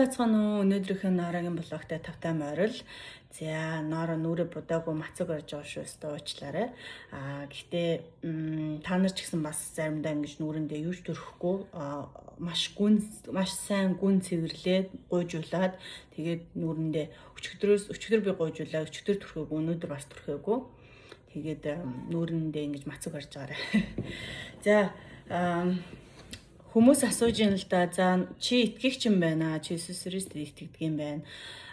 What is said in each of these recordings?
байцгаана уу? Өнөөдрийнхөө ноорогийн блогтой тавтай морил. За, ноороо нүрэ будаагүй мацаг орж байгаа шүү өстө уучлаарай. Гэхдээ та нар ч гэсэн бас заримдаа ингэж нүрэндээ юуж төрөхгүй маш сайн гүн цэвэрлээд гуйжуулаад тэгээд нүрэндээ өчигдөр би гуйжуулаа, өчигдөр төрхөөгүй, өнөөдөр бас төрхөөгүй. Тэгээд нүрэндээ ингэж мацаг орж байгаарай. За, хүмүүс асууж юм л да. За чи итгэгч юм байна. Чи Иесус Христэд итгэдэг юм байна.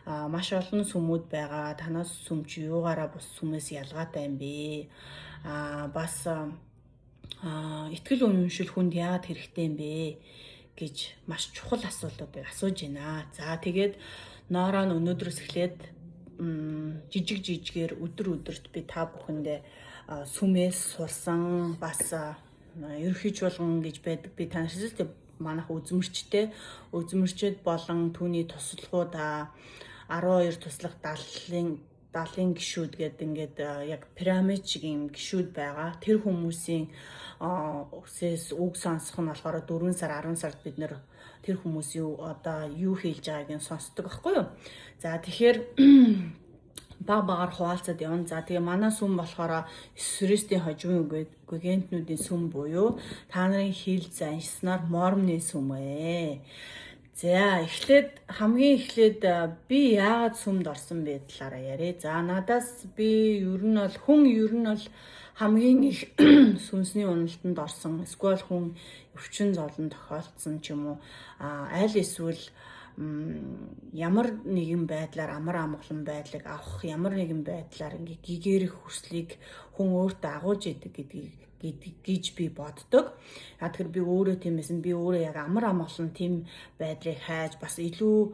Маш олон сүмүүд байгаа. Танаас сүм чи юугаараа бус сүмээс ялгаатай юм бэ? Бас итгэл үнэмшил хүнд яагаад хэрэгтэй юм бэ гэж маш чухал асуултуудыг асууж байна. За тэгээд ноороо өнөөдрөөс эхлээд жижиг жижигээр өдөр өдөрт би та бүхэндээ сүмээс сурсан бас ерөнхийч болгон гэж байдаг. Би танарчд манайх үзмэрчд болон түүний туслахууд 12 туслах 70 гишүүд гэдэг ингээд яг пирамид шиг юм гишүүд байгаа. Тэр хүмүүсийн өсөөс үг сонсох нь болохоор 4 сар 10 сард бид нэр тэр хүмүүс юу хийж байгааг нь сонсдог байхгүй юу? За тэгэхээр багаар хуваалцаад явна. За тэгээ манай сүм болохоор Христийн хожим гүгэнтнүүдийн сүм буюу та нарын хил заншснаар мормны сүм ээ. За хамгийн эхлээд би яагаад сүмд орсон бэ талаараа яриа. За надаас би ер нь бол хамгийн их сүнсний уналтанд орсон. Эсвэл хүн өвчин золон тохиолдсон ч юм уу. Аль эсвэл ямар нэгэн байдлаар амар амгалан байдлыг авах, ямар нэгэн байдлаар ингээ гэгэрэх хүслийг хүн өөртөө агуулж идэг гэж би боддог. Тэгэхээр би өөрөө тиймээс би өөрөө яг амар амгалан тийм байдлыг хайж бас илүү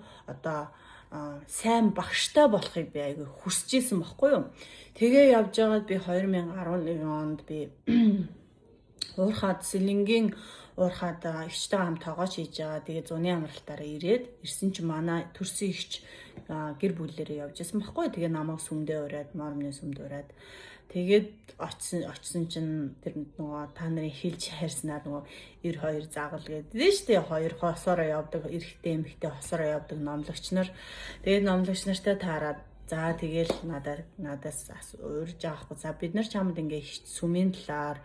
сайн багштай болохыг би айгүй хүсэж исэн баггүй юу. Тэгээ явж байгаад би 2011 онд би Сэлэнгийн уурхаад эгчтэйгээ хамт тоогооч хийж байгаа. Тэгээ зуны амралтаараа ирсэн чинь манай төрсөн эгч гэр бүлээрээ явж исэн баггүй. Тэгээ намайг сүмдээ ураад, мормны сүмд ураад. Тэгээд очсон чинь тэр нөгөө та нарын хэлж хайрснаар нөгөө 92 загвал гэдэг нь шүү дээ. Хоёр хосороо явдаг, эрэгтэй эмэгтэй хосороо явдаг номлогч нар. Тэгээд номлогч нартай таараад за тэгэл надаас уурж авахгүй. За бид нар чамд ингээ сүмийн талаар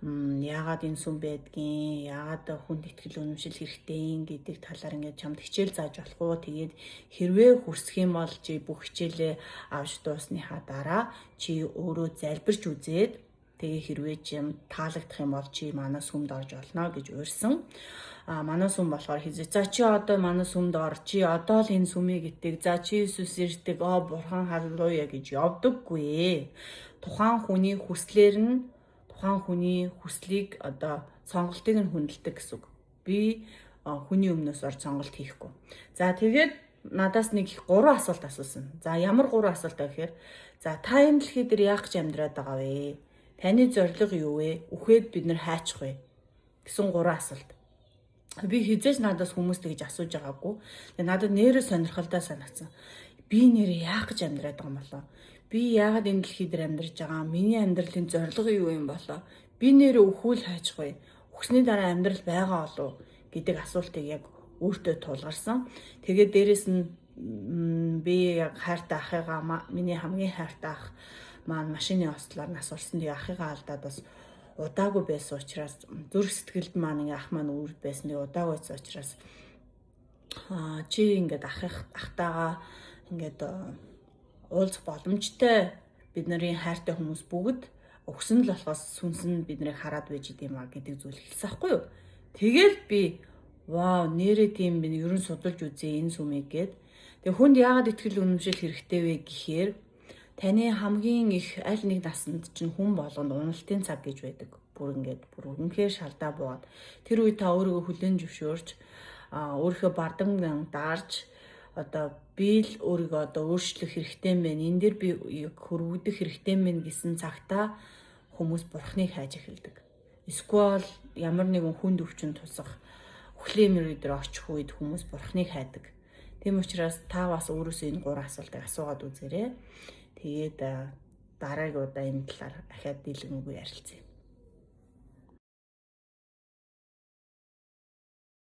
яагаад энэ сүм байдгийг, яагаад хүнд итгэл үнэмшил хэрэгтэй гэдэг талаар ингээ чамд хичээл зааж болох уу. Тэгээд хэрвээ хүрсэх юм бол чи бүх хичээлээ авч дуусныхаа дараа чи өөрөө залбирч үзээд тэгээ хэрвээ чи таалагдах юм бол чи манай сүмд орж олно гэж уурсан. Манай сүм болохоор хийзээ. За чи одоо манай сүмд ор. Чи одоо л энэ сүмийг итэг. За чи Иесус ирдэг. Бурхан халелуя гэж явдаггүй. Тухайн хүний хүслийг сонголтыг нь хүндэлдэг гэсэн үг. Би хүний өмнөөс орж сонголт хийхгүй. За тэгээд надаас нэг 3 асуулт асуусан. За ямар 3 асуулт вэ гэхээр за та энэ дэлхий дээр яах гэж амьдраад байгаа вэ? Таны зорилго юу вэ? Үхээд бид нар хайчих вэ? Гэсэн 3 асуулт. Би хизээж надаас хүмүүст гэж асууж байгаагүй. Тэгээ надад нэрээ сонирхолтой санагдсан. Би нэрээ яах гэж амьдраад байгаа юм болоо? Би яагаад энэ дэлхий дээр амьдарч байгаа? Миний амьдралын зорилго юу юм болоо? Би нэрээ өхүүл хайчих вэ? Өгсний дараа амьдрал байгаа болов гэдэг асуултыг яг өөртөө тулгарсан. Тэгээд дээрэс нь би яг хайртай ахыгаа миний хамгийн хайртай ах маань машины ослоор нас орсон. Тэгээ ахыгаа алдаад бас удаагүй байсан учраас зүрх сэтгэлд маань ингээ ах маань өвөрд байсан. Тэгээ удаагүй байсан учраас чи ингээд ахтайгаа ингээд уулзах боломжтой бид нарын хайртай хүмүүс бүгд өгсөн л болохоос сүнс нь биднийг хараад байж идэм гэдэг зүйл хэлсэн байхгүй юу. Тэгэл би вау нэрээ тийм би ерөн судалж үзье энэ сүмийг гээд. Тэгээ хүнд яагаад итгэл үнэмшил хэрэгтэй вэ гэхээр таны хамгийн их аль нэг насанд чинь хүн болгонд уналтын цаг гэж байдаг. Бүр үнэхээр шалдаа буугаад тэр үе та өөрийгөө хүлээн зөвшөөрч өөрийнхөө бардамган даарж би л өөрийгөө өөрчлөх хэрэгтэй юм байна. Энэ дэр би хөрвөгдөх хэрэгтэй юм байна гэсэн цагтаа хүмүүс бурхныг хайж эхэлдэг. Эсвэл ямар нэгэн хүнд өвчин тусах өхлийн мөр дээр очих үед хүмүүс бурхныг хайдаг. Тийм учраас та бас өөрөөсөө энэ 3 асуултыг асуугаад үзээрэй. Тэгээд дараагийн удаа энэ талаар ахаад дийлэнгүй ярилцъя.